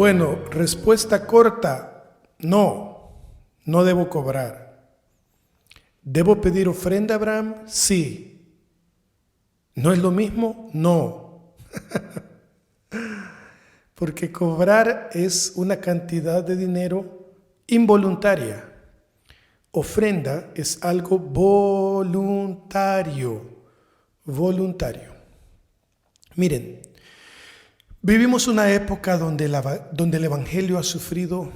Bueno, respuesta corta, no debo cobrar. ¿Debo pedir ofrenda, Abraham? Sí. ¿No es lo mismo? No. Porque cobrar es una cantidad de dinero involuntaria. Ofrenda es algo voluntario. Miren, vivimos una época donde el Evangelio ha sufrido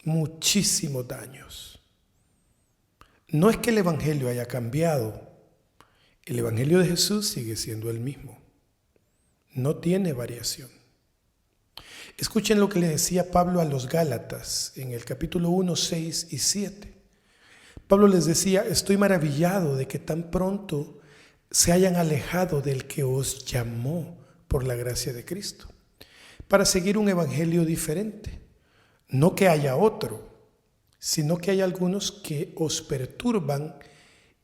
muchísimos daños. No es que el Evangelio haya cambiado. El Evangelio de Jesús sigue siendo el mismo. No tiene variación. Escuchen lo que le decía Pablo a los Gálatas en el capítulo 1, 6 y 7. Pablo les decía: estoy maravillado de que tan pronto se hayan alejado del que os llamó por la gracia de Cristo, para seguir un evangelio diferente. No que haya otro, sino que hay algunos que os perturban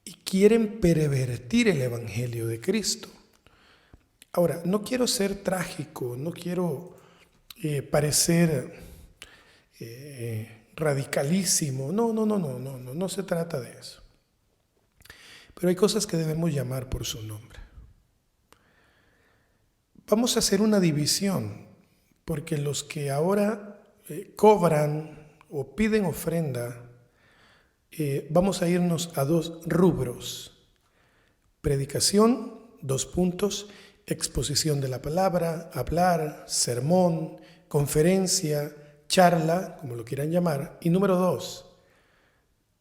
y quieren pervertir el evangelio de Cristo. Ahora, no quiero ser trágico, no quiero parecer radicalísimo. No se trata de eso. Pero hay cosas que debemos llamar por su nombre. Vamos a hacer una división, porque los que ahora cobran o piden ofrenda, vamos a irnos a dos rubros: predicación, 2 puntos, exposición de la palabra, hablar, sermón, conferencia, charla, como lo quieran llamar, y número 2,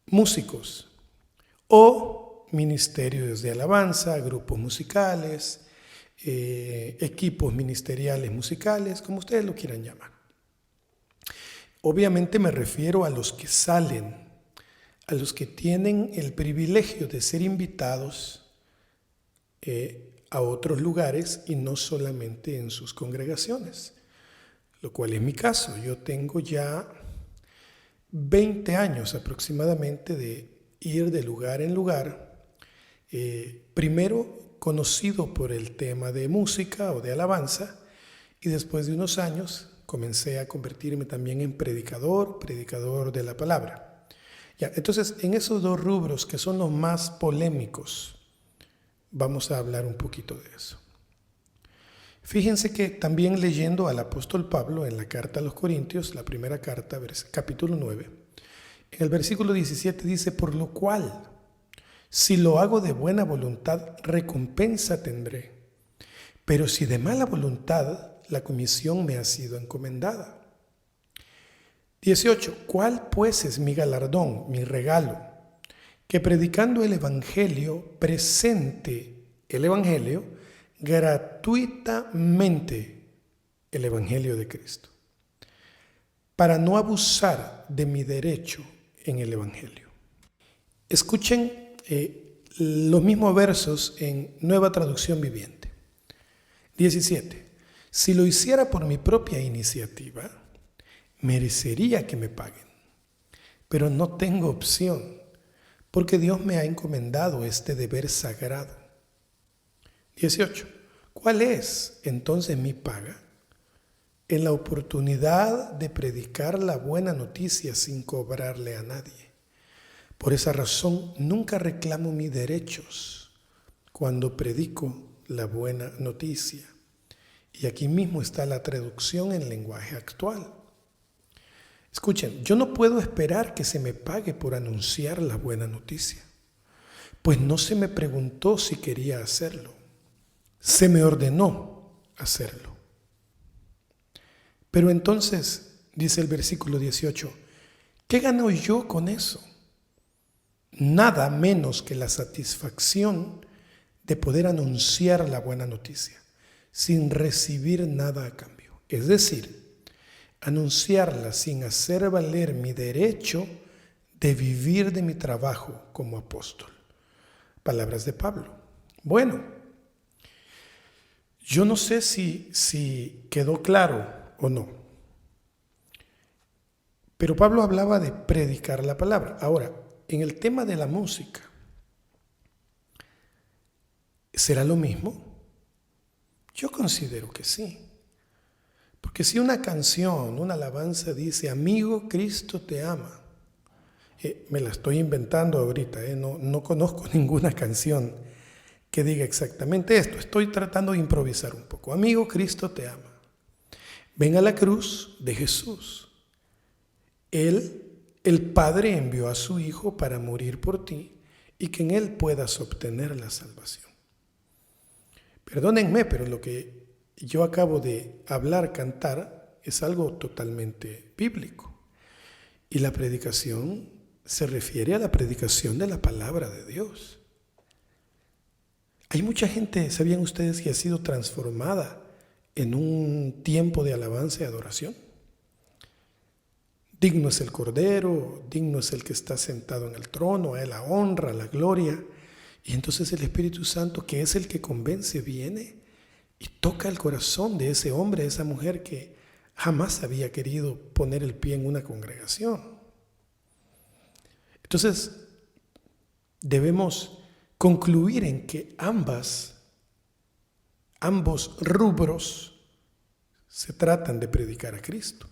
músicos o ministerios de alabanza, grupos musicales, equipos ministeriales musicales, como ustedes lo quieran llamar. Obviamente me refiero a los que salen, a los que tienen el privilegio de ser invitados a otros lugares y no solamente en sus congregaciones, lo cual es mi caso. Yo tengo ya 20 años aproximadamente de ir de lugar en lugar, primero conocido por el tema de música o de alabanza, y después de unos años comencé a convertirme también en predicador de la palabra. Ya, entonces, en esos dos rubros que son los más polémicos, vamos a hablar un poquito de eso. Fíjense que también leyendo al apóstol Pablo en la carta a los Corintios, la primera carta, capítulo 9, en el versículo 17 dice: por lo cual, si lo hago de buena voluntad, recompensa tendré. Pero si de mala voluntad, la comisión me ha sido encomendada. 18. ¿Cuál pues es mi galardón, mi regalo? Que predicando el Evangelio, presente el Evangelio gratuitamente, el Evangelio de Cristo, para no abusar de mi derecho en el Evangelio. Escuchen los mismos versos en Nueva Traducción Viviente. 17. Si lo hiciera por mi propia iniciativa, merecería que me paguen, pero no tengo opción, porque Dios me ha encomendado este deber sagrado. 18. ¿Cuál es entonces mi paga? En la oportunidad de predicar la buena noticia sin cobrarle a nadie. Por esa razón nunca reclamo mis derechos cuando predico la buena noticia. Y aquí mismo está la traducción en lenguaje actual. Escuchen, yo no puedo esperar que se me pague por anunciar la buena noticia, pues no se me preguntó si quería hacerlo. Se me ordenó hacerlo. Pero entonces, dice el versículo 18, ¿qué gano yo con eso? Nada menos que la satisfacción de poder anunciar la buena noticia sin recibir nada a cambio. Es decir, anunciarla sin hacer valer mi derecho de vivir de mi trabajo como apóstol. Palabras de Pablo. Bueno, yo no sé si quedó claro o no, pero Pablo hablaba de predicar la palabra. Ahora, en el tema de la música, ¿será lo mismo? Yo considero que sí. Porque si una canción, una alabanza dice, amigo, Cristo te ama, me la estoy inventando ahorita, no conozco ninguna canción que diga exactamente esto, estoy tratando de improvisar un poco. Amigo, Cristo te ama. Ven a la cruz de Jesús. El Padre envió a su Hijo para morir por ti y que en Él puedas obtener la salvación. Perdónenme, pero lo que yo acabo de hablar, cantar, es algo totalmente bíblico. Y la predicación se refiere a la predicación de la palabra de Dios. Hay mucha gente, ¿sabían ustedes, que ha sido transformada en un tiempo de alabanza y adoración? Digno es el Cordero, digno es el que está sentado en el trono, a Él la honra, la gloria. Y entonces el Espíritu Santo, que es el que convence, viene y toca el corazón de ese hombre, de esa mujer que jamás había querido poner el pie en una congregación. Entonces, debemos concluir en que ambos rubros se tratan de predicar a Cristo.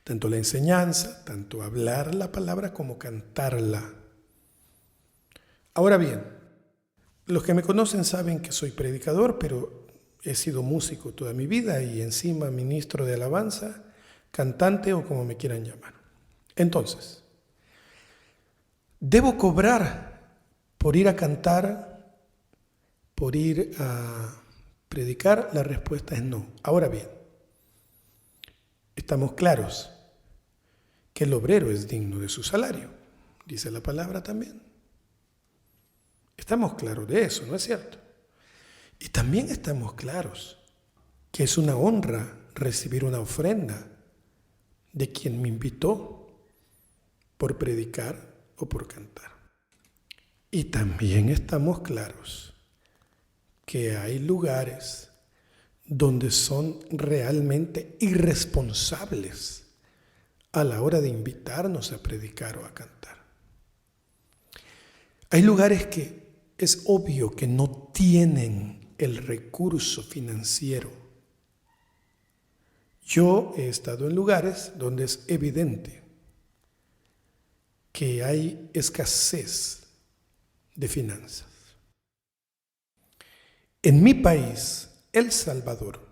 Tanto la enseñanza, tanto hablar la palabra como cantarla. Ahora bien, los que me conocen saben que soy predicador, pero he sido músico toda mi vida y encima ministro de alabanza, cantante o como me quieran llamar. Entonces, ¿debo cobrar por ir a cantar, por ir a predicar? La respuesta es no. Ahora bien, estamos claros que el obrero es digno de su salario, dice la palabra también. Estamos claros de eso, ¿no es cierto? Y también estamos claros que es una honra recibir una ofrenda de quien me invitó por predicar o por cantar. Y también estamos claros que hay lugares donde son realmente irresponsables a la hora de invitarnos a predicar o a cantar. Hay lugares que es obvio que no tienen el recurso financiero. Yo he estado en lugares donde es evidente que hay escasez de finanzas. En mi país, El Salvador,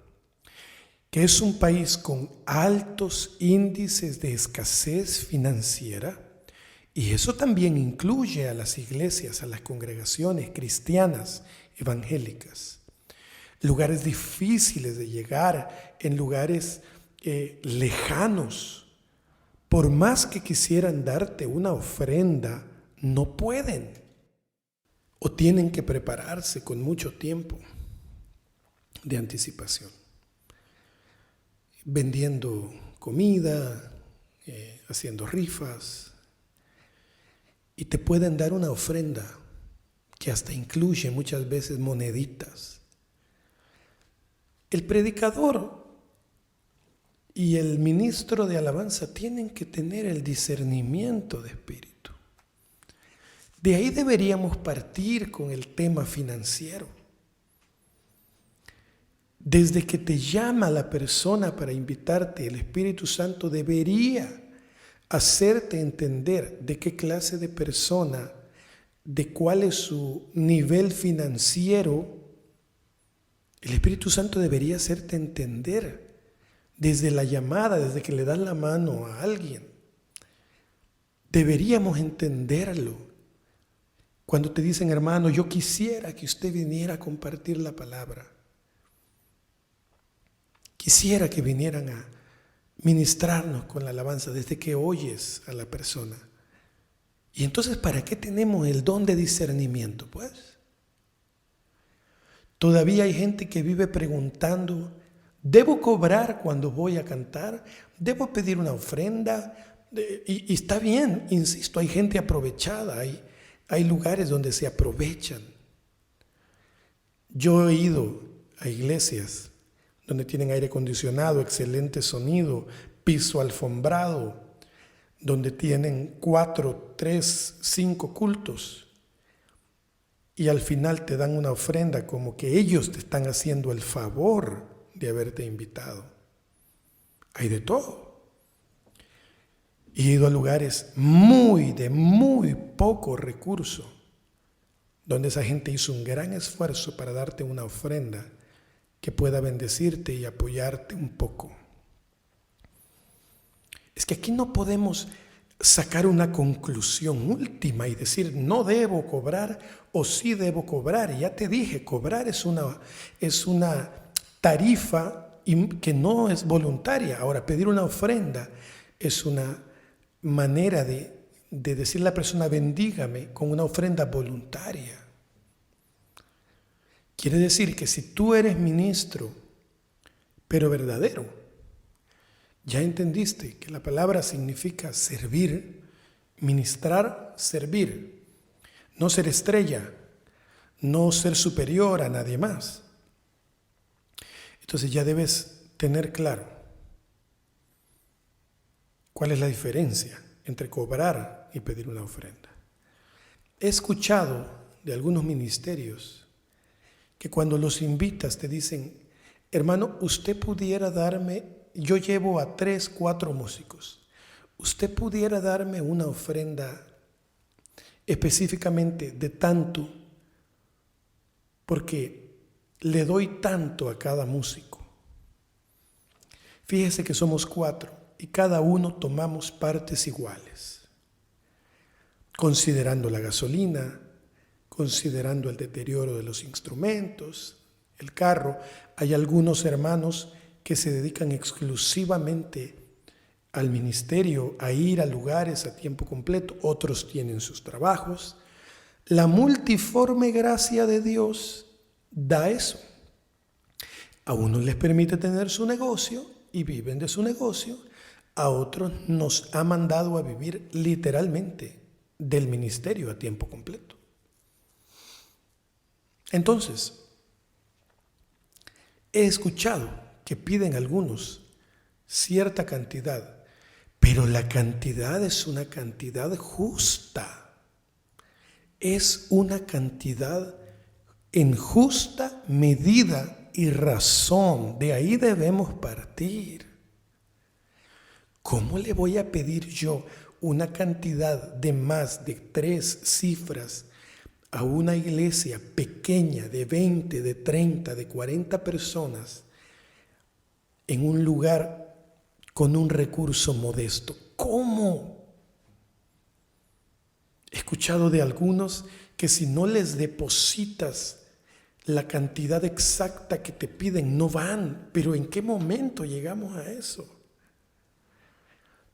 que es un país con altos índices de escasez financiera, y eso también incluye a las iglesias, a las congregaciones cristianas evangélicas. Lugares difíciles de llegar, en lugares lejanos. Por más que quisieran darte una ofrenda, no pueden. O tienen que prepararse con mucho tiempo de anticipación. Vendiendo comida, haciendo rifas. Y te pueden dar una ofrenda que hasta incluye muchas veces moneditas. El predicador y el ministro de alabanza tienen que tener el discernimiento de espíritu. De ahí deberíamos partir con el tema financiero. Desde que te llama la persona para invitarte, el Espíritu Santo debería hacerte entender de qué clase de persona, de cuál es su nivel financiero. El Espíritu Santo debería hacerte entender desde la llamada, desde que le das la mano a alguien. Deberíamos entenderlo. Cuando te dicen, hermano, yo quisiera que usted viniera a compartir la palabra. Quisiera que vinieran a ministrarnos con la alabanza desde que oyes a la persona. Y entonces, ¿para qué tenemos el don de discernimiento? Pues todavía hay gente que vive preguntando, ¿debo cobrar cuando voy a cantar? ¿Debo pedir una ofrenda? Y está bien, insisto, hay gente aprovechada, hay lugares donde se aprovechan. Yo he ido a iglesias donde tienen aire acondicionado, excelente sonido, piso alfombrado, donde tienen 4, 3, 5 cultos. Y al final te dan una ofrenda como que ellos te están haciendo el favor de haberte invitado. Hay de todo. He ido a lugares de muy poco recurso, donde esa gente hizo un gran esfuerzo para darte una ofrenda que pueda bendecirte y apoyarte un poco. Es que aquí no podemos sacar una conclusión última y decir no debo cobrar o sí debo cobrar. Y ya te dije, cobrar es una tarifa que no es voluntaria. Ahora, pedir una ofrenda es una manera de decirle a la persona bendígame con una ofrenda voluntaria. Quiere decir que si tú eres ministro, pero verdadero, ya entendiste que la palabra significa servir, ministrar, servir, no ser estrella, no ser superior a nadie más. Entonces ya debes tener claro cuál es la diferencia entre cobrar y pedir una ofrenda. He escuchado de algunos ministerios que cuando los invitas te dicen, hermano, usted pudiera darme, yo llevo a 3, 4 músicos, usted pudiera darme una ofrenda específicamente de tanto, porque le doy tanto a cada músico. Fíjese que somos 4 y cada uno tomamos partes iguales, considerando la gasolina, considerando el deterioro de los instrumentos, el carro. Hay algunos hermanos que se dedican exclusivamente al ministerio, a ir a lugares a tiempo completo, otros tienen sus trabajos. La multiforme gracia de Dios da eso. A unos les permite tener su negocio y viven de su negocio, a otros nos ha mandado a vivir literalmente del ministerio a tiempo completo. Entonces, he escuchado que piden algunos cierta cantidad, pero la cantidad es una cantidad justa. Es una cantidad en justa medida y razón. De ahí debemos partir. ¿Cómo le voy a pedir yo una cantidad de más de 3 cifras a una iglesia pequeña de 20, de 30, de 40 personas en un lugar con un recurso modesto? ¿Cómo? He escuchado de algunos que si no les depositas la cantidad exacta que te piden, no van. Pero ¿en qué momento llegamos a eso?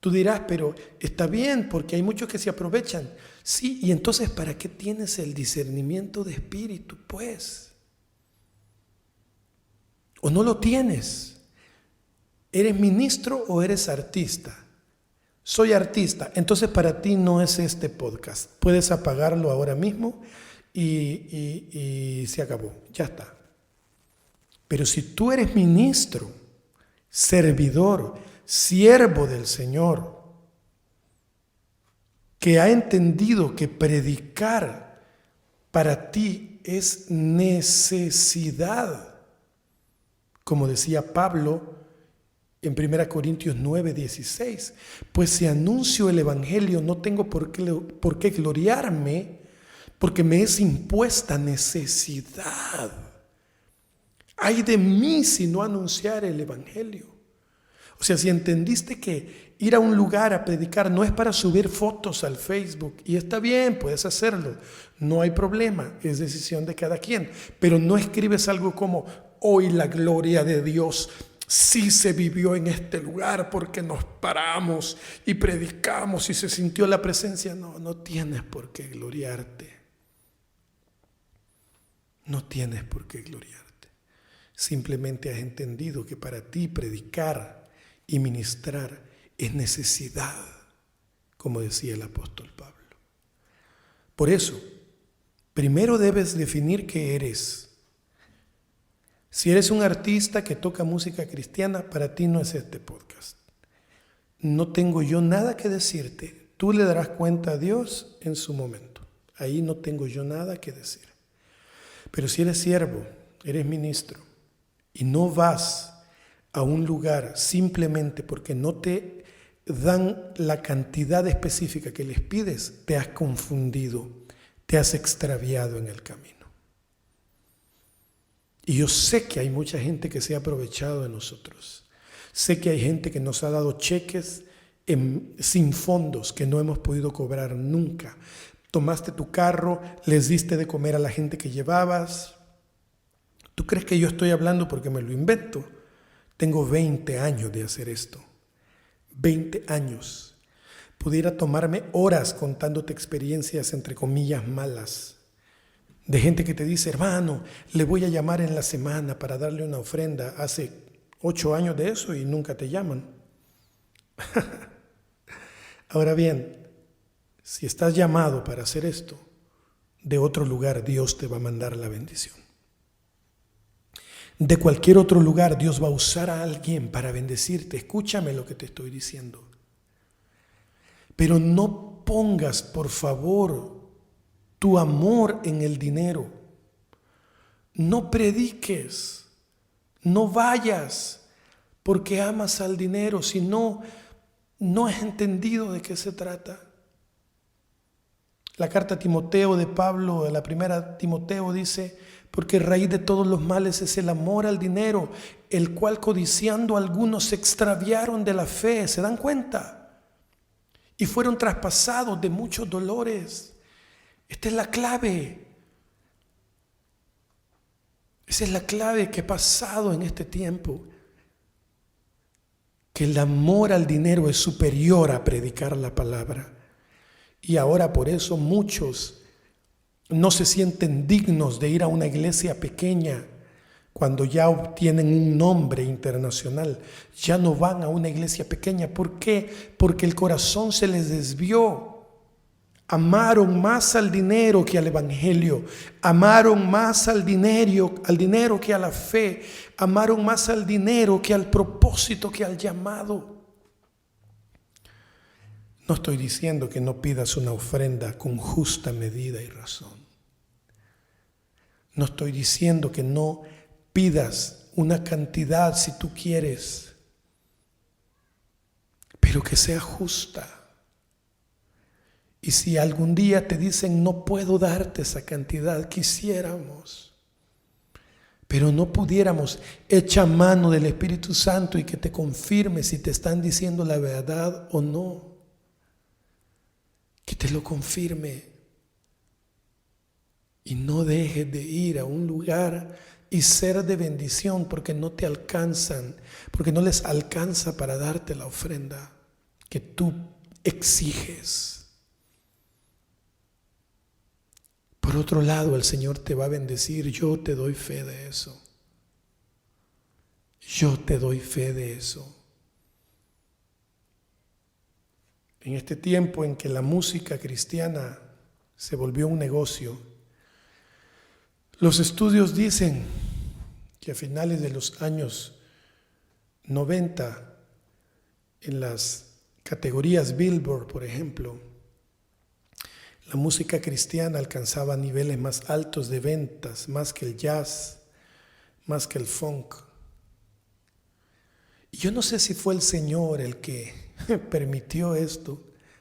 Tú dirás, pero está bien porque hay muchos que se aprovechan. Sí, y entonces ¿para qué tienes el discernimiento de espíritu, pues? ¿O no lo tienes? ¿Eres ministro o eres artista? Soy artista, entonces para ti no es este podcast. Puedes apagarlo ahora mismo y se acabó, ya está. Pero si tú eres ministro, servidor, siervo del Señor, que ha entendido que predicar para ti es necesidad, como decía Pablo en 1 Corintios 9:16, pues si anuncio el evangelio no tengo por qué gloriarme, porque me es impuesta necesidad. Ay de mí si no anunciar el evangelio. O sea, si entendiste que ir a un lugar a predicar no es para subir fotos al Facebook, y está bien, puedes hacerlo, no hay problema, es decisión de cada quien, pero no escribes algo como, hoy la gloria de Dios sí se vivió en este lugar porque nos paramos y predicamos y se sintió la presencia. No, no tienes por qué gloriarte. No tienes por qué gloriarte. Simplemente has entendido que para ti predicar y ministrar es necesidad, como decía el apóstol Pablo. Por eso, primero debes definir qué eres. Si eres un artista que toca música cristiana, para ti no es este podcast. No tengo yo nada que decirte. Tú le darás cuenta a Dios en su momento. Ahí no tengo yo nada que decir. Pero si eres siervo, eres ministro, y no vas a un lugar simplemente porque no te dan la cantidad específica que les pides, te has confundido, te has extraviado en el camino. Y yo sé que hay mucha gente que se ha aprovechado de nosotros. Sé que hay gente que nos ha dado cheques sin fondos que no hemos podido cobrar nunca. Tomaste tu carro, les diste de comer a la gente que llevabas. ¿Tú crees que yo estoy hablando porque me lo invento? Tengo 20 años de hacer esto. 20 años. Pudiera tomarme horas contándote experiencias entre comillas malas. De gente que te dice, hermano, le voy a llamar en la semana para darle una ofrenda. Hace 8 años de eso y nunca te llaman. Ahora bien, si estás llamado para hacer esto, de otro lugar Dios te va a mandar la bendición. De cualquier otro lugar Dios va a usar a alguien para bendecirte. Escúchame lo que te estoy diciendo. Pero no pongas, por favor, tu amor en el dinero. No prediques, no vayas porque amas al dinero, si no has entendido de qué se trata. La carta a Timoteo de Pablo, la primera Timoteo dice, porque raíz de todos los males es el amor al dinero, el cual codiciando algunos se extraviaron de la fe, ¿se dan cuenta? Y fueron traspasados de muchos dolores. Esta es la clave. Esa es la clave que ha pasado en este tiempo. Que el amor al dinero es superior a predicar la palabra. Y ahora por eso muchos no se sienten dignos de ir a una iglesia pequeña cuando ya obtienen un nombre internacional. Ya no van a una iglesia pequeña. ¿Por qué? Porque el corazón se les desvió. Amaron más al dinero que al evangelio. Amaron más al dinero que a la fe. Amaron más al dinero que al propósito, que al llamado. No estoy diciendo que no pidas una ofrenda con justa medida y razón. No estoy diciendo que no pidas una cantidad si tú quieres, pero que sea justa. Y si algún día te dicen no puedo darte esa cantidad, quisiéramos, pero no pudiéramos, echa mano del Espíritu Santo y que te confirme si te están diciendo la verdad o no. Que te lo confirme. Y no dejes de ir a un lugar y ser de bendición porque no te alcanzan, porque no les alcanza para darte la ofrenda que tú exiges. Por otro lado, el Señor te va a bendecir. Yo te doy fe de eso. Yo te doy fe de eso. En este tiempo en que la música cristiana se volvió un negocio, los estudios dicen que a finales de los años 90, en las categorías Billboard, por ejemplo, la música cristiana alcanzaba niveles más altos de ventas, más que el jazz, más que el funk. Y yo no sé si fue el Señor el que permitió esto,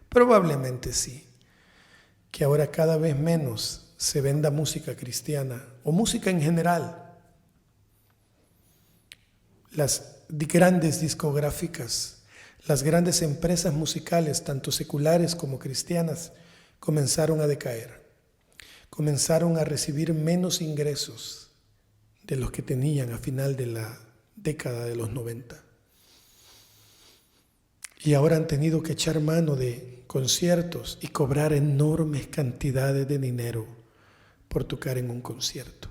probablemente sí, que ahora cada vez menos se venda música cristiana o música en general. Las grandes discográficas, las grandes empresas musicales, tanto seculares como cristianas, comenzaron a decaer, comenzaron a recibir menos ingresos de los que tenían a final de la década de los 90. Y ahora han tenido que echar mano de conciertos y cobrar enormes cantidades de dinero por tocar en un concierto.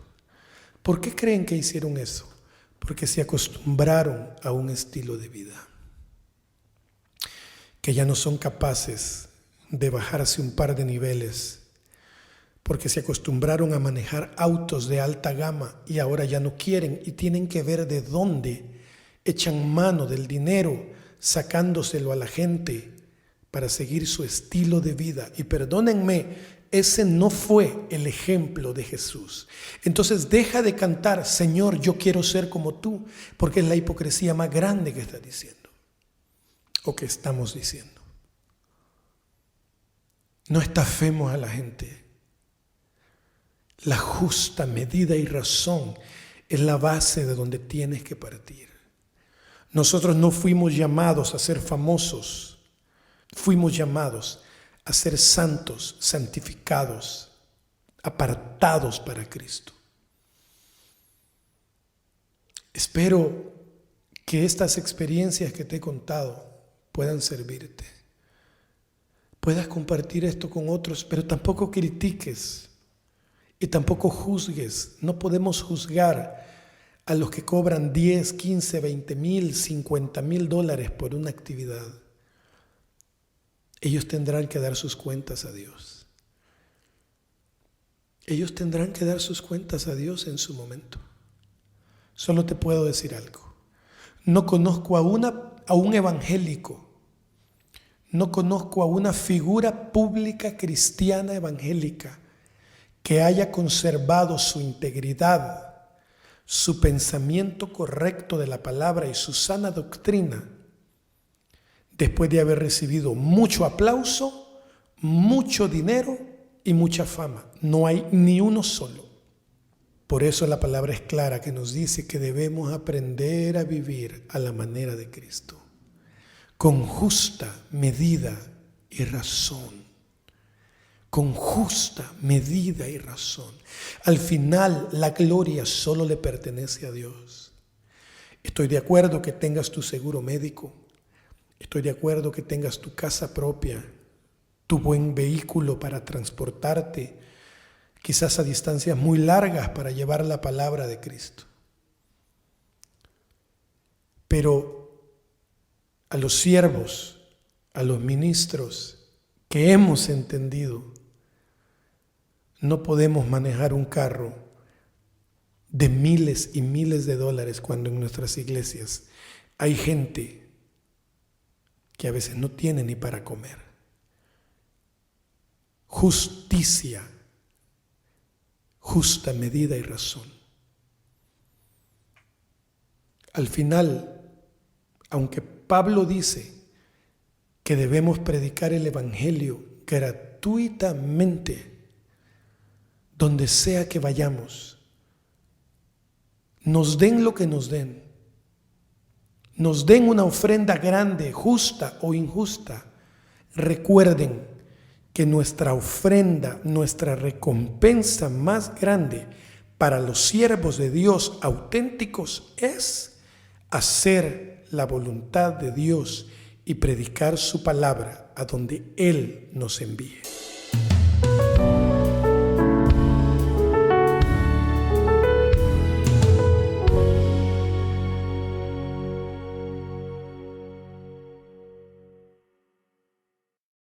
¿Por qué creen que hicieron eso? Porque se acostumbraron a un estilo de vida que ya no son capaces de bajarse un par de niveles, porque se acostumbraron a manejar autos de alta gama y ahora ya no quieren y tienen que ver de dónde echan mano del dinero, sacándoselo a la gente para seguir su estilo de vida. Y perdónenme ese no fue el ejemplo de Jesús. Entonces deja de cantar, Señor, yo quiero ser como tú, porque es la hipocresía más grande que estás diciendo o que estamos diciendo. No estafemos a la gente. La justa medida y razón es la base de donde tienes que partir. Nosotros no fuimos llamados a ser famosos, fuimos llamados a ser santos, santificados, apartados para Cristo. Espero que estas experiencias que te he contado puedan servirte. Puedas compartir esto con otros, pero tampoco critiques y tampoco juzgues. No podemos juzgar a los que cobran 10, 15, 20 mil, 50 mil dólares por una actividad. Ellos tendrán que dar sus cuentas a Dios. Ellos tendrán que dar sus cuentas a Dios en su momento. Solo te puedo decir algo. No conozco a un evangélico, no conozco a una figura pública cristiana evangélica que haya conservado su integridad, su pensamiento correcto de la palabra y su sana doctrina después de haber recibido mucho aplauso, mucho dinero y mucha fama. No hay ni uno solo. Por eso la palabra es clara que nos dice que debemos aprender a vivir a la manera de Cristo, con justa medida y razón. Con justa medida y razón. Al final, la gloria solo le pertenece a Dios. Estoy de acuerdo que tengas tu seguro médico. Estoy de acuerdo que tengas tu casa propia, tu buen vehículo para transportarte, quizás a distancias muy largas para llevar la palabra de Cristo. Pero a los siervos, a los ministros que hemos entendido, no podemos manejar un carro de miles y miles de dólares cuando en nuestras iglesias hay gente que a veces no tiene ni para comer. Justicia, justa medida y razón. Al final, aunque Pablo dice que debemos predicar el evangelio gratuitamente, donde sea que vayamos, nos den lo que nos den una ofrenda grande, justa o injusta, recuerden que nuestra ofrenda, nuestra recompensa más grande para los siervos de Dios auténticos es hacer la voluntad de Dios y predicar su palabra a donde Él nos envíe.